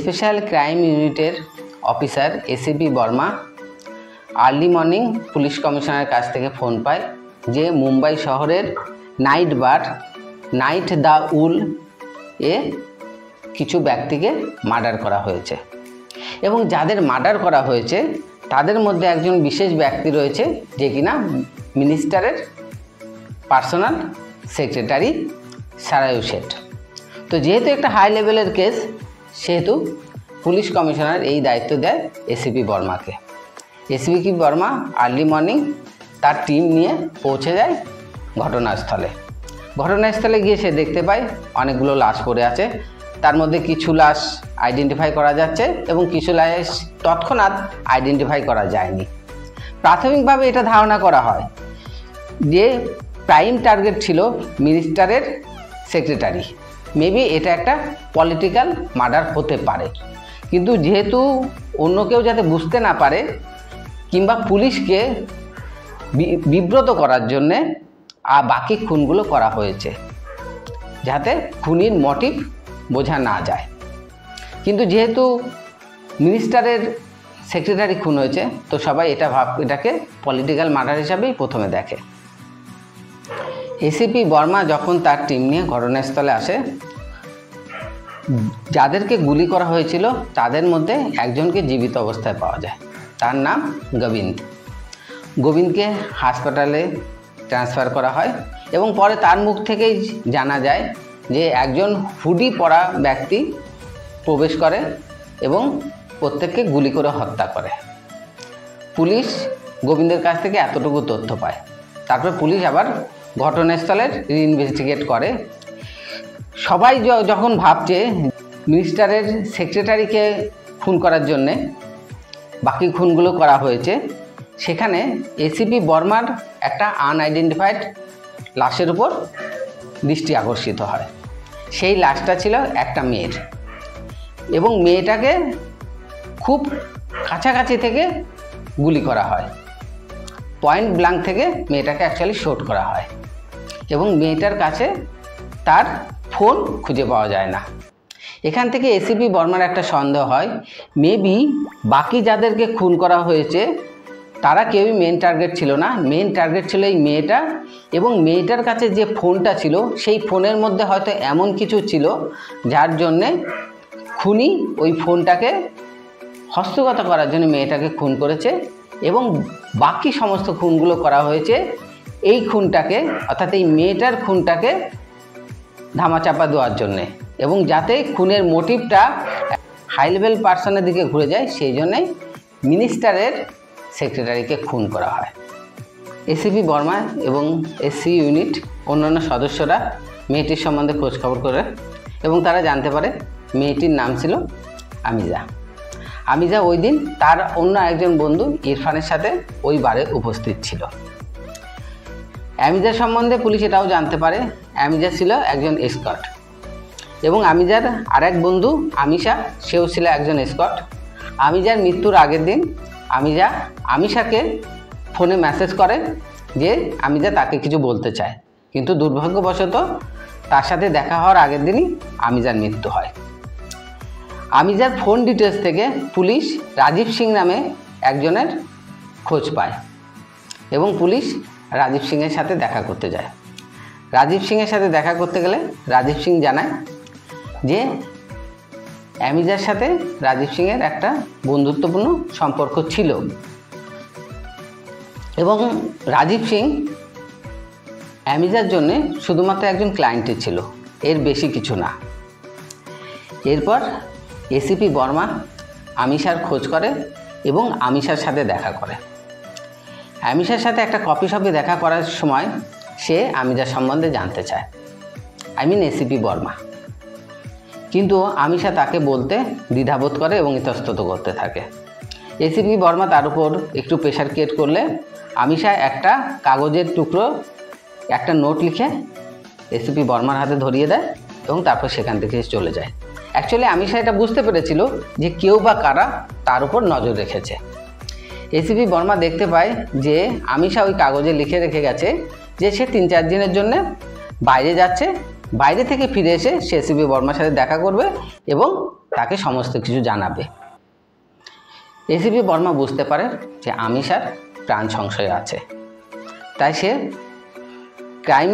Special crime ইউনিটের officer ACP Verma early morning police কমিশনারের কাছ থেকে ফোন পায় যে মুম্বাই শহরের নাইট বার নাইট দ্য উল এ কিছু ব্যক্তিকে মার্ডার করা হয়েছে এবং যাদের মার্ডার করা হয়েছে তাদের মধ্যে একজন বিশেষ ব্যক্তি রয়েছে যে কিনা মিনিস্টারের পার্সোনাল সেক্রেটারি সারায়ু শেঠ। তো যেহেতু একটা হাই লেভেলের কেস সেহেতু পুলিশ কমিশনার এই দায়িত্ব দেয় এসিপি বর্মাকে। এসিপি বর্মা আর্লি মর্নিং তার টিম নিয়ে পৌঁছে যায় ঘটনাস্থলে। ঘটনাস্থলে গিয়ে সে দেখতে পায় অনেকগুলো লাশ পড়ে আছে, তার মধ্যে কিছু লাশ আইডেন্টিফাই করা যাচ্ছে এবং কিছু লাশ তৎক্ষণাৎ আইডেন্টিফাই করা যায়নি। প্রাথমিকভাবে এটা ধারণা করা হয় যে প্রাইম টার্গেট ছিল মিনিস্টারের সেক্রেটারি, মেবি এটা একটা পলিটিক্যাল মার্ডার হতে পারে, কিন্তু যেহেতু অন্য কেউ যাতে বুঝতে না পারে কিংবা পুলিশকে বিব্রত করার জন্যে বাকি খুনগুলো করা হয়েছে যাতে খুনির মোটিভ বোঝা না যায়। কিন্তু যেহেতু মিনিস্টারের সেক্রেটারি খুন হয়েছে তো সবাই এটাকে পলিটিক্যাল মার্ডার হিসাবেই প্রথমে দেখে। এসিপি বর্মা যখন তার টিম নিয়ে ঘটনাস্থলে আসে, যাদেরকে গুলি করা হয়েছিল তাদের মধ্যে একজনকে জীবিত অবস্থায় পাওয়া যায়, তার নাম গোবিন্দকে হাসপাতালে ট্রান্সফার করা হয় এবং পরে তার মুখ থেকেই জানা যায় যে একজন হুডি পরা ব্যক্তি প্রবেশ করে এবং প্রত্যেককে গুলি করে হত্যা করে। পুলিশ গোবিন্দের কাছ থেকে এতটুকু তথ্য পায়। তারপর পুলিশ আবার ঘটনাস্থলের ইনভেস্টিগেট করে। সবাই যখন ভাবছে মিনিস্টারের সেক্রেটারিকে খুন করার জন্যে বাকি খুনগুলো করা হয়েছে, সেখানে এসিপি বর্মার একটা আনআইডেন্টিফাইড লাশের উপর দৃষ্টি আকর্ষিত হয়। সেই লাশটা ছিল একটা মেয়ের এবং মেয়েটাকে খুব কাছাকাছি থেকে গুলি করা হয়, পয়েন্ট ব্ল্যাঙ্ক থেকে মেয়েটাকে অ্যাকচুয়ালি শট করা হয় এবং মেয়েটার কাছে তার ফোন খুঁজে পাওয়া যায় না। এখান থেকে এসিপি বর্মার একটা সন্দেহ হয়, মেবি বাকি যাদেরকে খুন করা হয়েছে তারা কেউই মেন টার্গেট ছিল না, মেন টার্গেট ছিল এই মেয়েটা এবং মেয়েটার কাছে যে ফোনটা ছিল সেই ফোনের মধ্যে হয়তো এমন কিছু ছিল যার জন্যে খুনি ওই ফোনটাকে হস্তগত করার জন্য মেয়েটাকে খুন করেছে এবং বাকি সমস্ত খুনগুলো করা হয়েছে এই খুনটাকে অর্থাৎ এই মেয়েটার খুনটাকে ধামাচাপা দেওয়ার জন্যে এবং যাতে খুনের মোটিভটা হাই লেভেল পার্সনের দিকে ঘুরে যায়, সেই জন্যেই মিনিস্টারের সেক্রেটারিকে খুন করা হয়। এসিপি বর্মা এবং এসসি ইউনিট অন্যান্য সদস্যরা মেয়েটির সম্বন্ধে খোঁজখবর করে এবং তারা জানতে পারে মেয়েটির নাম ছিল আমিজা। ওই দিন তার অন্য একজন বন্ধু ইরফানের সাথে ওই বারে উপস্থিত ছিল। আমিজা সম্বন্ধে পুলিশ এটাও জানতে পারে আমিজা ছিল একজন এসকর্ট এবং আমিজার আরেক বন্ধু আমিশা, সেও ছিল একজন এসকর্ট। আমিজার মৃত্যুর আগের দিন আমিশাকে ফোনে মেসেজ করে যে আমিজা তাকে কিছু বলতে চায়, কিন্তু দুর্ভাগ্যবশত তার সাথে দেখা হওয়ার আগের দিনই আমিজার মৃত্যু হয়। আমিজার ফোন ডিটেলস থেকে পুলিশ রাজীব সিং নামে একজনের খোঁজ পায় এবং পুলিশ রাজীব সিংয়ের সাথে দেখা করতে যায়। রাজীব সিংয়ের সাথে দেখা করতে গেলে রাজীব সিং জানায় যে আমিজার সাথে রাজীব সিংয়ের একটা বন্ধুত্বপূর্ণ সম্পর্ক ছিল এবং রাজীব সিং আমিজার জন্যে শুধুমাত্র একজন ক্লায়েন্টই ছিল, এর বেশি কিছু না। এরপর এসিপি বর্মা আমিশার খোঁজ করে এবং আমিশার সাথে দেখা করে। আমিশার সাথে একটা কফি শপে দেখা করার সময় সে আমিজার সম্বন্ধে জানতে চায়, এসিপি বর্মা, কিন্তু আমিশা তাকে বলতে দ্বিধাবোধ করে এবং ইতস্তত করতে থাকে। এসিপি বর্মা তার উপর একটু প্রেশার ক্রিয়েট করলে আমিশা একটা কাগজের টুকরো একটা নোট লিখে এসিপি বর্মার হাতে ধরিয়ে দেয় এবং তারপর সেখান থেকে চলে যায়। অ্যাকচুয়ালি আমিশা এটা বুঝতে পেরেছিল যে কেউ বা কারা তার উপর নজর রেখেছে। এসিপি বর্মা দেখতে পায় যে আমিশা ওই কাগজে লিখে রেখে গেছে যে সে 3-4 দিনের জন্য বাইরে যাচ্ছে, বাইরে থেকে ফিরে এসে সে এসিপি বর্মার সাথে দেখা করবে এবং তাকে সমস্ত কিছু জানাবে। এসিপি বর্মা বুঝতে পারে যে আমিষার প্রাণ সংশয় আছে, তাই সে ক্রাইম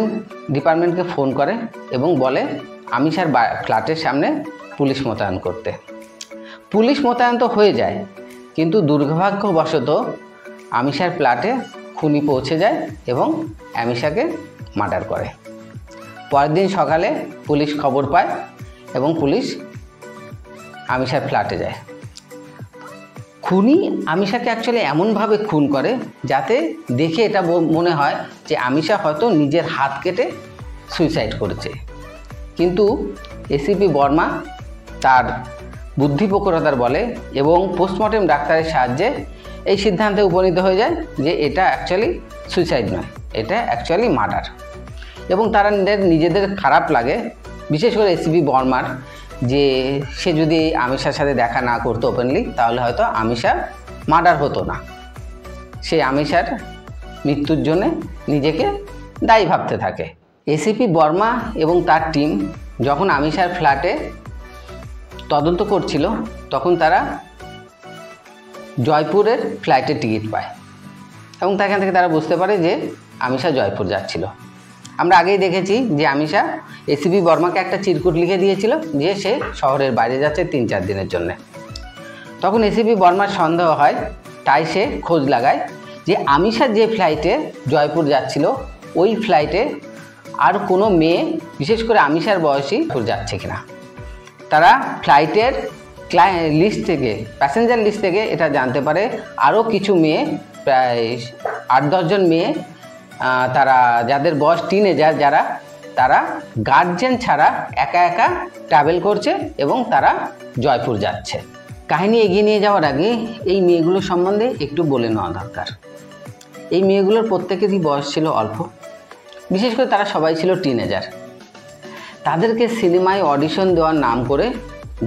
ডিপার্টমেন্টকে ফোন করে এবং বলে আমিষার ফ্ল্যাটের সামনে পুলিশ মোতায়েন করতে। পুলিশ মোতায়েন তো হয়ে যায়, কিন্তু দুর্ভাগ্যবশত আমিষার ফ্ল্যাটে খুনি পৌঁছে যায় এবং আমিষাকে মার্ডার করে। পরের দিন সকালে পুলিশ খবর পায় এবং পুলিশ আমিষার ফ্ল্যাটে যায়। খুনি আমিষাকে অ্যাকচুয়ালি এমনভাবে খুন করে যাতে দেখে এটা মনে হয় যে আমিষা হয়তো নিজের হাত কেটে সুইসাইড করেছে, কিন্তু এসিপি বর্মা তার বুদ্ধিপ্রখরতার বলে এবং পোস্টমর্টেম ডাক্তারের সাহায্যে এই সিদ্ধান্তে উপনীত হয়ে যায় যে এটা অ্যাকচুয়ালি সুইসাইড নয়, এটা অ্যাকচুয়ালি মার্ডার। এবং তারা নিজেদের খারাপ লাগে, বিশেষ করে এসিপি বর্মার, যে সে যদি আমিষার সাথে দেখা না করতো ওপেনলি, তাহলে হয়তো আমিষা মার্ডার হতো না। সে আমিষার মৃত্যুর জন্য নিজেকে দায়ী ভাবতে থাকে। এসিপি বর্মা এবং তার টিম যখন আমিষার ফ্ল্যাটে তদন্ত করছিল, তখন তারা জয়পুরের ফ্লাইটের টিকিট পায় এবং সেখান থেকে তারা বুঝতে পারে যে আমিষা জয়পুর যাচ্ছিল। আমরা আগেই দেখেছি যে আমিষা এসিপি বর্মাকে একটা চিরকুট লিখে দিয়েছিল যে সে শহরের বাইরে যাচ্ছে 3-4 দিনের জন্য। তখন এসিপি বর্মার সন্দেহ হয়, তাই সে খোঁজ লাগায় যে আমিষা যে ফ্লাইটে জয়পুর যাচ্ছিল ওই ফ্লাইটে আর কোনো মেয়ে, বিশেষ করে আমিষার বয়সী, যাচ্ছে কিনা। তারা ফ্লাইটের লিস্ট থেকে, প্যাসেঞ্জার লিস্ট থেকে এটা জানতে পারে আরও কিছু মেয়ে, প্রায় 8-10 জন মেয়ে, তারা যাদের বয়স টিনেজার, তারা গার্জেন ছাড়া একা একা ট্রাভেল করছে এবং তারা জয়পুর যাচ্ছে। কাহিনী এগিয়ে নিয়ে যাওয়ার আগে এই মেয়েগুলোর সম্বন্ধে একটু বলে নেওয়া দরকার। এই মেয়েগুলোর প্রত্যেকেরই বয়স ছিল অল্প, বিশেষ করে তারা সবাই ছিল টিনেজার। তাদেরকে সিনেমায় অডিশন দেওয়ার নাম করে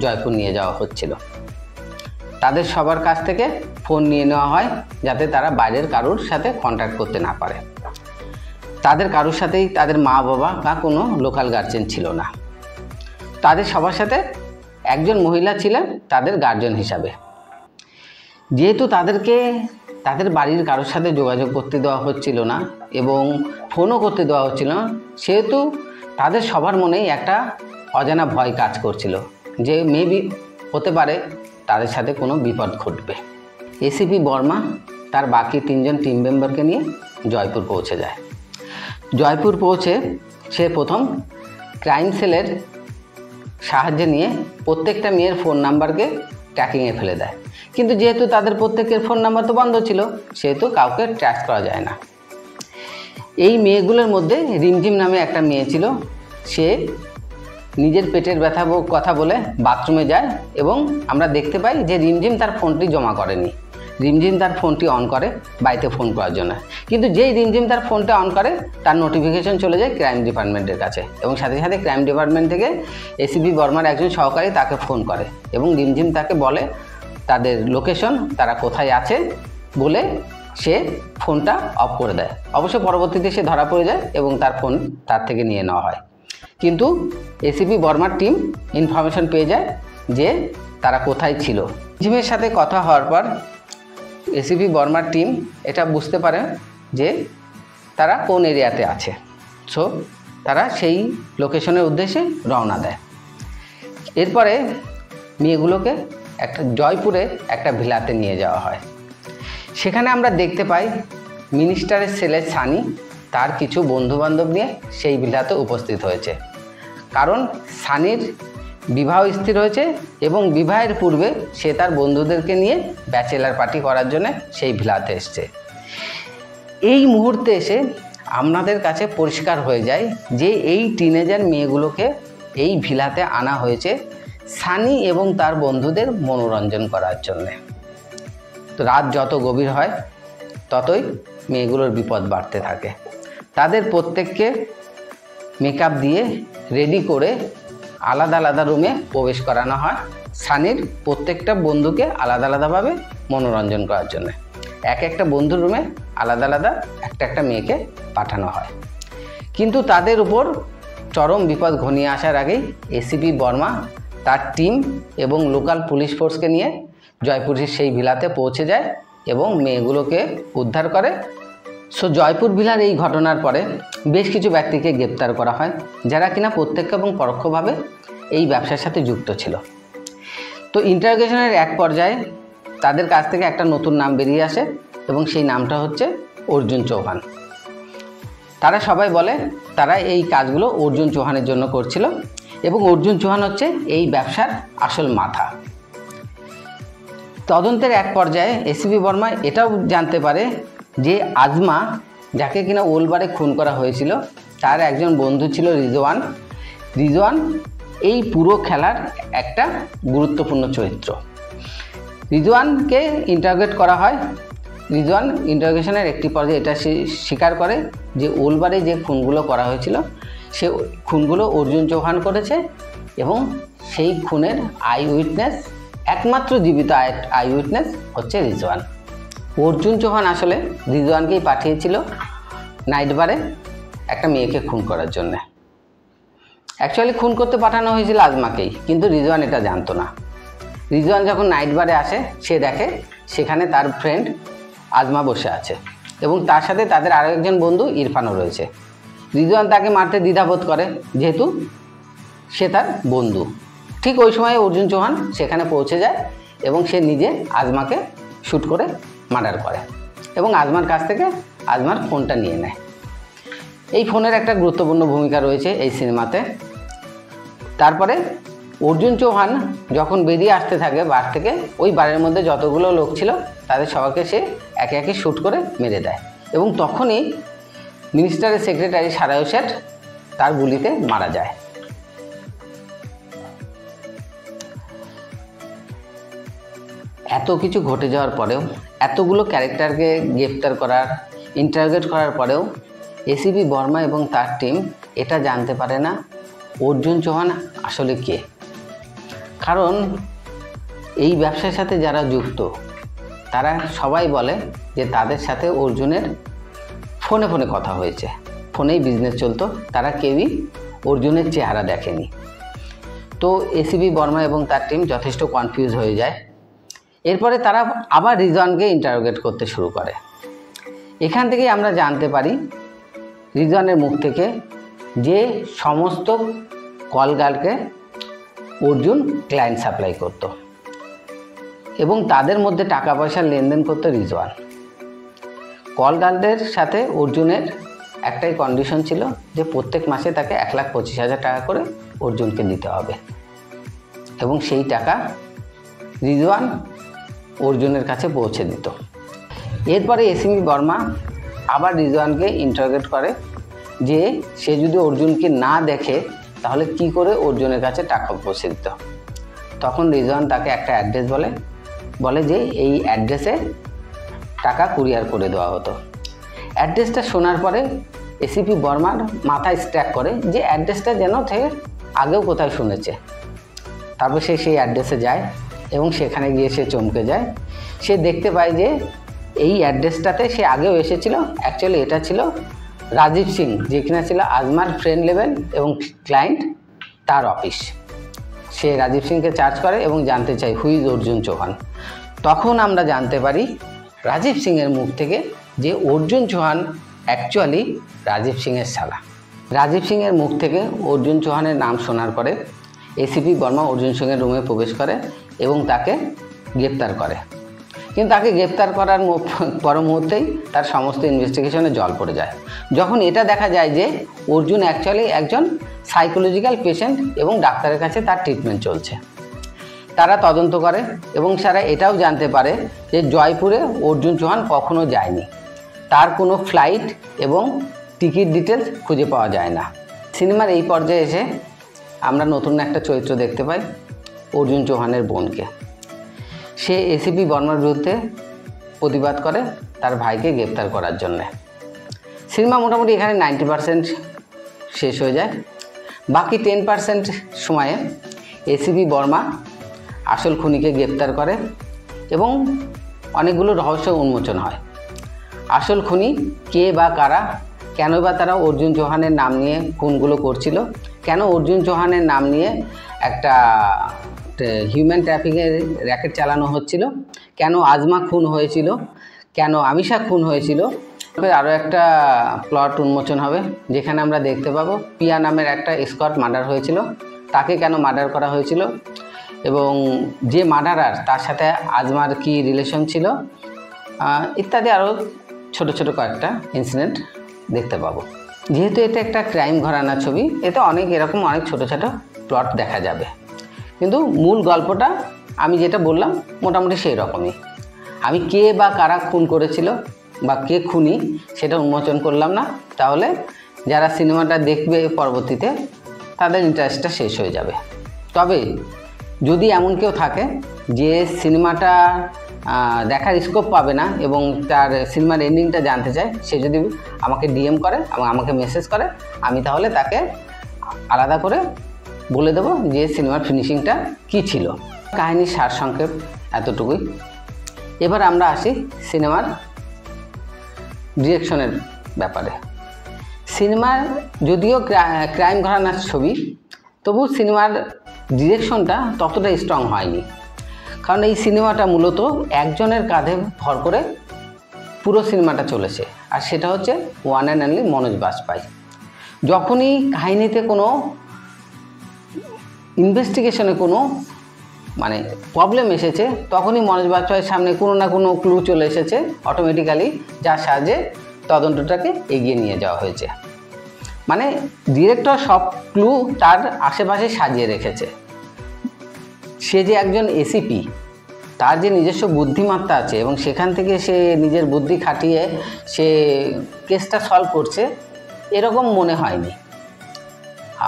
জয়পুর নিয়ে যাওয়া হচ্ছিল। তাদের সবার কাছ থেকে ফোন নিয়ে নেওয়া হয় যাতে তারা বাইরের কারোর সাথে কন্ট্যাক্ট করতে না পারে। তাদের কারোর সাথেই তাদের মা বাবা বা কোনো লোকাল গার্জেন ছিল না। তাদের সবার সাথে একজন মহিলা ছিলেন তাদের গার্জেন হিসাবে। যেহেতু তাদেরকে তাদের বাড়ির কারোর সাথে যোগাযোগ করতে দেওয়া হচ্ছিল না এবং ফোনও করতে দেওয়া হচ্ছিল না, সেহেতু তাদের সবার মনেই একটা অজানা ভয় কাজ করছিল যে মেবি হতে পারে তাদের সাথে কোনো বিপদ ঘটবে। এসিপি বর্মা তার বাকি 3 জন টিম মেম্বারকে নিয়ে জয়পুর পৌঁছে যায়। জয়পুর পৌঁছে সে প্রথম ক্রাইম সেলের সাহায্য নিয়ে প্রত্যেকটা মেয়ের ফোন নাম্বারকে ট্র্যাকিংয়ে ফেলে দেয়, কিন্তু যেহেতু তাদের প্রত্যেকের ফোন নাম্বার তো বন্ধ ছিল, সেহেতু কাউকে ট্র্যাক করা যায় না। এই মেয়েগুলোর মধ্যে রিমঝিম নামে একটা মেয়ে ছিল। সে নিজের পেটের ব্যথা কথা বলে বাথরুমে যায় এবং আমরা দেখতে পাই যে রিমঝিম তার ফোনটি জমা করেনি। রিমঝিম তার ফোনটি অন করে বাড়িতে ফোন করার জন্য, কিন্তু যেই রিমঝিম তার ফোনটা অন করে তার নোটিফিকেশন চলে যায় ক্রাইম ডিপার্টমেন্টের কাছে এবং সাথে সাথে ক্রাইম ডিপার্টমেন্ট থেকে এসিপি বর্মার একজন সহকারী তাকে ফোন করে এবং রিমঝিম তাকে বলে তাদের লোকেশন, তারা কোথায় আছে বলে সে ফোনটা অফ করে দেয়। অবশ্য পরবর্তীতে সে ধরা পড়ে যায় এবং তার ফোন তার থেকে নিয়ে নেওয়া হয়, কিন্তু এসিপি বর্মার টিম ইনফরমেশন পেয়ে যায় যে তারা কোথায় ছিল। রিমঝিমের সাথে কথা হওয়ার পর এসিপি বর্মার টিম এটা বুঝতে পারে যে তারা কোন এরিয়াতে আছে, সো তারা সেই লোকেশনের উদ্দেশ্যে রওনা দেয়। এরপরে মেয়েগুলোকে জয়পুরে একটা ভিলাতে নিয়ে যাওয়া হয়। সেখানে আমরা দেখতে পাই মিনিস্টারের ছেলে সানি তার কিছু বন্ধুবান্ধব নিয়ে সেই ভিলাতে উপস্থিত হয়েছে, কারণ সানির বিবাহ স্থির হয়েছে এবং বিবাহের পূর্বে সে তার বন্ধুদেরকে নিয়ে ব্যাচেলার পার্টি করার জন্য সেই ভিলাতে এসছে। এই মুহূর্তে এসে আমাদের কাছে পরিষ্কার হয়ে যায় যে এই টিনেজার মেয়েগুলোকে এই ভিলাতে আনা হয়েছে সানি এবং তার বন্ধুদের মনোরঞ্জন করার জন্য। তো রাত যত গভীর হয় ততই মেয়েগুলোর বিপদ বাড়তে থাকে। তাদের প্রত্যেককে মেকআপ দিয়ে রেডি করে আলাদা আলাদা রুমে প্রবেশ করানো হয় সানির প্রত্যেকটা বন্ধুকে আলাদা আলাদাভাবে মনোরঞ্জন করার জন্য। একটা বন্ধুর রুমে আলাদা আলাদা একটা মেয়েকে পাঠানো হয়, কিন্তু তাদের উপর চরম বিপদ ঘনিয়ে আসার আগেই এসিপি বর্মা তার টিম এবং লোকাল পুলিশ ফোর্সকে নিয়ে জয়পুরের সেই ভিলাতে পৌঁছে যায় এবং মেয়েগুলোকে উদ্ধার করে। সো জয়পুর ভিলার এই ঘটনার পরে বেশ কিছু ব্যক্তিকে গ্রেপ্তার করা হয়, যারা কিনা প্রত্যক্ষ এবং পরোক্ষভাবে এই ব্যবসার সাথে যুক্ত ছিল। তো ইন্টারোগেশনের এক পর্যায়ে তাদের কাছ থেকে একটা নতুন নাম বেরিয়ে আসে এবং সেই নামটা হচ্ছে অর্জুন চৌহান। তারা সবাই বলে তারা এই কাজগুলো অর্জুন চৌহানের জন্য করছিল এবং অর্জুন চৌহান হচ্ছে এই ব্যবসার আসল মাথা। তদন্তের এক পর্যায়ে এসিপি বর্মা এটাও জানতে পারে যে আজমা, যাকে কিনা ওলবারে খুন করা হয়েছিল, তার একজন বন্ধু ছিল রিজওয়ান। রিজওয়ান এই পুরো খেলার একটা গুরুত্বপূর্ণ চরিত্র। রিজওয়ানকে ইন্টারোগেট করা হয়। রিজওয়ান ইন্টারোগেশনের একটি পর্যায়ে এটা স্বীকার করে যে ওলবারে যে খুনগুলো করা হয়েছিল সে খুনগুলো অর্জুন চৌহান করেছে এবং সেই খুনের আই উইটনেস, একমাত্র জীবিত আই উইটনেস হচ্ছে রিজওয়ান। অর্জুন চৌহান আসলে রিজওয়ানকেই পাঠিয়েছিল নাইট বারে একটা মেয়েকে খুন করার জন্যে। অ্যাকচুয়ালি খুন করতে পাঠানো হয়েছিল আজমাকেই, কিন্তু রিজওয়ান এটা জানতো না। রিজওয়ান যখন নাইট বারে আসে, সে দেখে সেখানে তার ফ্রেন্ড আজমা বসে আছে এবং তার সাথে তাদের আরও একজন বন্ধু ইরফানও রয়েছে। রিজওয়ান তাকে মারতে দ্বিধাবোধ করে, যেহেতু সে তার বন্ধু। ঠিক ওই সময় অর্জুন চৌহান সেখানে পৌঁছে যায় এবং সে নিজে আজমাকে শ্যুট করে মার্ডার করে এবং আজমার কাছ থেকে আজমার ফোনটা নিয়ে নেয়। এই ফোনের একটা গুরুত্বপূর্ণ ভূমিকা রয়েছে এই সিনেমাতে। তারপরে অর্জুন চৌহান যখন বেরিয়ে আসতে থাকে বার থেকে, ওই বারের মধ্যে যতগুলো লোক ছিল তাদের সবাইকে সে একে একে শ্যুট করে মেরে দেয় এবং তখনই মিনিস্টারের সেক্রেটারি সারায়ু শেঠ তার গুলিতে মারা যায়। এত কিছু ঘটে যাওয়ার পরেও, এতগুলো ক্যারেক্টারকে গ্রেপ্তার করার, ইন্টারোগেট করার পরেও এসিপি বর্মা এবং তার টিম এটা জানতে পারে না অর্জুন চৌহান আসলে কে। কারণ এই ব্যবসার সাথে যারা যুক্ত তারা সবাই বলে যে তাদের সাথে অর্জুনের ফোনে ফোনে কথা হয়েছে, ফোনেই বিজনেস চলতো, তারা কেউই অর্জুনের চেহারা দেখেনি। তো এসিপি বর্মা এবং তার টিম যথেষ্ট কনফিউজ হয়ে যায়। এরপরে তারা আবার রিজওয়ানকে ইন্টারোগেট করতে শুরু করে। এখান থেকেই আমরা জানতে পারি রিজওয়ানের মুখ থেকে যে সমস্ত কল গার্লকে অর্জুন ক্লায়েন্ট সাপ্লাই করত এবং তাদের মধ্যে টাকা পয়সার লেনদেন করতো রিজওয়ান। কল গার্লদের সাথে অর্জুনের একটাই কন্ডিশন ছিল যে প্রত্যেক মাসে তাকে 1,25,000 টাকা করে অর্জুনকে দিতে হবে এবং সেই টাকা রিজওয়ান অর্জুনের কাছে পৌঁছে দিত। এরপরে এসিপি বর্মা আবার রিজওয়ানকে ইন্টারোগেট করে যে সে যদি অর্জুনকে না দেখে তাহলে কি করে অর্জুনের কাছে টাকা পৌঁছে দিত। তখন রিজওয়ান তাকে একটা অ্যাড্রেস বলে যে এই অ্যাড্রেসে টাকা কুরিয়ার করে দেওয়া হতো। অ্যাড্রেসটা শোনার পরে এসিপি বর্মার মাথায় স্ট্র্যাক করে যে অ্যাড্রেসটা যেন থেকে আগেও কোথায় শুনেছে। তারপর সে সেই অ্যাড্রেসে যায় এবং সেখানে গিয়ে সে চমকে যায়। সে দেখতে পায় যে এই অ্যাড্রেসটাতে সে আগেও এসেছিল। অ্যাকচুয়ালি এটা ছিল রাজীব সিং, যে কিনা ছিল আজমার ফ্রেন্ড লেভেল এবং ক্লায়েন্ট, তার অফিস। সে রাজীব সিংকে চার্জ করে এবং জানতে চায় হু ইজ অর্জুন চৌহান। তখন আমরা জানতে পারি রাজীব সিংয়ের মুখ থেকে যে অর্জুন চৌহান অ্যাকচুয়ালি রাজীব সিংয়ের শালা। রাজীব সিংয়ের মুখ থেকে অর্জুন চৌহানের নাম শোনার পরে এসিপি বর্মা অর্জুন সিংয়ের রুমে প্রবেশ করে এবং তাকে গ্রেপ্তার করে। কিন্তু তাকে গ্রেপ্তার করার পর মুহূর্তেই তার সমস্ত ইনভেস্টিগেশনে জল পড়ে যায়, যখন এটা দেখা যায় যে অর্জুন অ্যাকচুয়ালি একজন সাইকোলজিক্যাল পেশেন্ট এবং ডাক্তারের কাছে তার ট্রিটমেন্ট চলছে। তারা তদন্ত করে এবং তারা এটাও জানতে পারে যে জয়পুরে অর্জুন চৌহান কখনো যায়নি, তার কোনো ফ্লাইট এবং টিকিট ডিটেলস খুঁজে পাওয়া যায় না। সিনেমার এই পর্যায়ে এসে আমরা নতুন একটা চরিত্র দেখতে পাই, অর্জুন চৌহানের বোনকে। সে এসিপি বর্মার বিরুদ্ধে প্রতিবাদ করে তার ভাইকে গ্রেপ্তার করার জন্যে। সিনেমা মোটামুটি এখানে 90% শেষ হয়ে যায়। বাকি 10% সময়ে এসিপি বর্মা আসল খুনিকে গ্রেপ্তার করে এবং অনেকগুলো রহস্য উন্মোচন হয়। আসল খুনি কে বা কারা কেন বা তারা অর্জুন চৌহানের নাম নিয়ে খুনগুলো করছিল, কেন অর্জুন চৌহানের নাম নিয়ে একটা হিউম্যান ট্রাফিকের র্যাকেট চালানো হচ্ছিল, কেন আজমা খুন হয়েছিল, কেন আমিষা খুন হয়েছিল। আরও একটা প্লট উন্মোচন হবে যেখানে আমরা দেখতে পাবো পিয়া নামের একটা স্কট মার্ডার হয়েছিল, তাকে কেন মার্ডার করা হয়েছিল এবং যে মার্ডারার তার সাথে আজমার কি রিলেশন ছিল ইত্যাদি আরও ছোট ছোট কয়েকটা ইনসিডেন্ট দেখতে পাবো। যেহেতু এটা একটা ক্রাইম ঘরানার ছবি, এতে এরকম অনেক ছোট ছোট প্লট দেখা যাবে, কিন্তু মূল গল্পটা আমি যেটা বললাম মোটামুটি সেই রকমই। আমি কে বা কারা খুন করেছিল বা কে খুনি সেটা উন্মোচন করলাম না, তাহলে যারা সিনেমাটা দেখবে পরবর্তীতে তাদের ইন্টারেস্টটা শেষ হয়ে যাবে। তবে যদি এমন কেউ থাকে যে সিনেমাটা দেখার স্কোপ পাবে না এবং তার সিনেমার এন্ডিংটা জানতে চায়, সে যদি আমাকে ডিএম করে এবং আমাকে মেসেজ করে, আমি তাহলে তাকে আলাদা করে বলে দেবো যে সিনেমার ফিনিশিংটা কী ছিল। কাহিনীর সারসংক্ষেপ এতটুকুই। এবার আমরা আসি সিনেমার ডিরেকশনের ব্যাপারে। সিনেমার যদিও ক্রাইম ঘরানার ছবি, তবু সিনেমার ডিরেকশনটা ততটা স্ট্রং হয়নি, কারণ এই সিনেমাটা মূলত একজনের কাঁধে ভর করে পুরো সিনেমাটা চলেছে, আর সেটা হচ্ছে one and only Manoj Bajpai. যখনই কাহিনীতে কোনো ইনভেস্টিগেশনে কোনো প্রবলেম এসেছে, তখনই মনোজ বাজপাইয়ের সামনে কোনো না কোনো ক্লু চলে এসেছে অটোমেটিক্যালি, যার সাহায্যে তদন্তটাকে এগিয়ে নিয়ে যাওয়া হয়েছে। ডিরেক্টর সব ক্লু তার আশেপাশে সাজিয়ে রেখেছে। সে যে একজন এসিপি, তার যে নিজস্ব বুদ্ধিমত্তা আছে এবং সেখান থেকে সে নিজের বুদ্ধি খাটিয়ে সে কেসটা সলভ করছে, এরকম মনে হয়নি।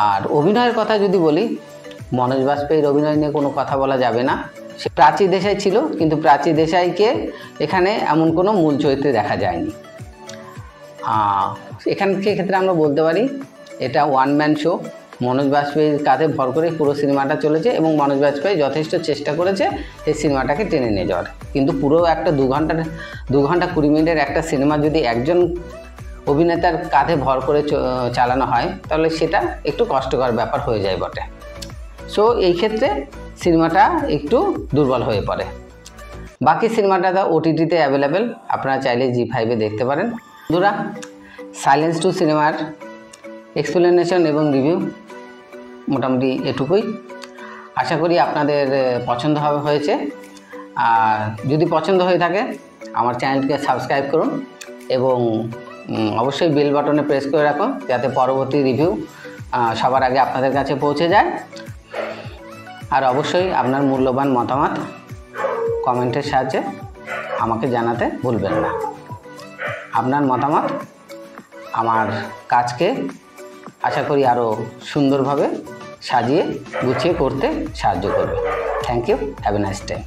আর অভিনয়ের কথা যদি বলি, মনোজ বাজপেয়ীর অভিনয় নিয়ে কোনো কথা বলা যাবে না। সে প্রাচী দেশাই ছিল, কিন্তু প্রাচী দেশাইকে এখানে এমন কোনো মূল চরিত্রে দেখা যায়নি। এখান ক্ষেত্রে আমরা বলতে পারি এটা ওয়ান ম্যান শো। মনোজ বাজপেয়ীর কাঁধে ভর করে পুরো সিনেমাটা চলেছে এবং মনোজ বাজপেয়ী যথেষ্ট চেষ্টা করেছে এই সিনেমাটাকে টেনে নিয়ে যাওয়ার। কিন্তু পুরো একটা 2 ঘন্টা 20 মিনিটের একটা সিনেমা যদি একজন অভিনেতার কাঁধে ভর করে চালানো হয়, তাহলে সেটা একটু কষ্টকর ব্যাপার হয়ে যায় বটে। সো এই ক্ষেত্রে সিনেমাটা একটু দুর্বল হয়ে পড়ে। বাকি সিনেমাটা ওটিটিতে অ্যাভেলেবেল, আপনারা চাইলে জি5-এ দেখতে পারেন। বন্ধুরা, সাইলেন্স 2 সিনেমার এক্সপ্লেনেশন এবং রিভিউ মোটামুটি এটুকুই। আশা করি আপনাদের পছন্দ হয়েছে। আর যদি পছন্দ হয়ে থাকে আমার চ্যানেলটিকে সাবস্ক্রাইব করুন এবং অবশ্যই বেল বাটনে প্রেস করে রাখুন, যাতে পরবর্তী রিভিউ সবার আগে আপনাদের কাছে পৌঁছে যায়। আর অবশ্যই আপনার মূল্যবান মতামত কমেন্টের সাহায্যে আমাকে জানাতে ভুলবেন না। আপনার মতামত আমার কাজকে আশা করি আরও সুন্দরভাবে সাজিয়ে গুছিয়ে করতে সাহায্য করবে। Thank you, have a nice time.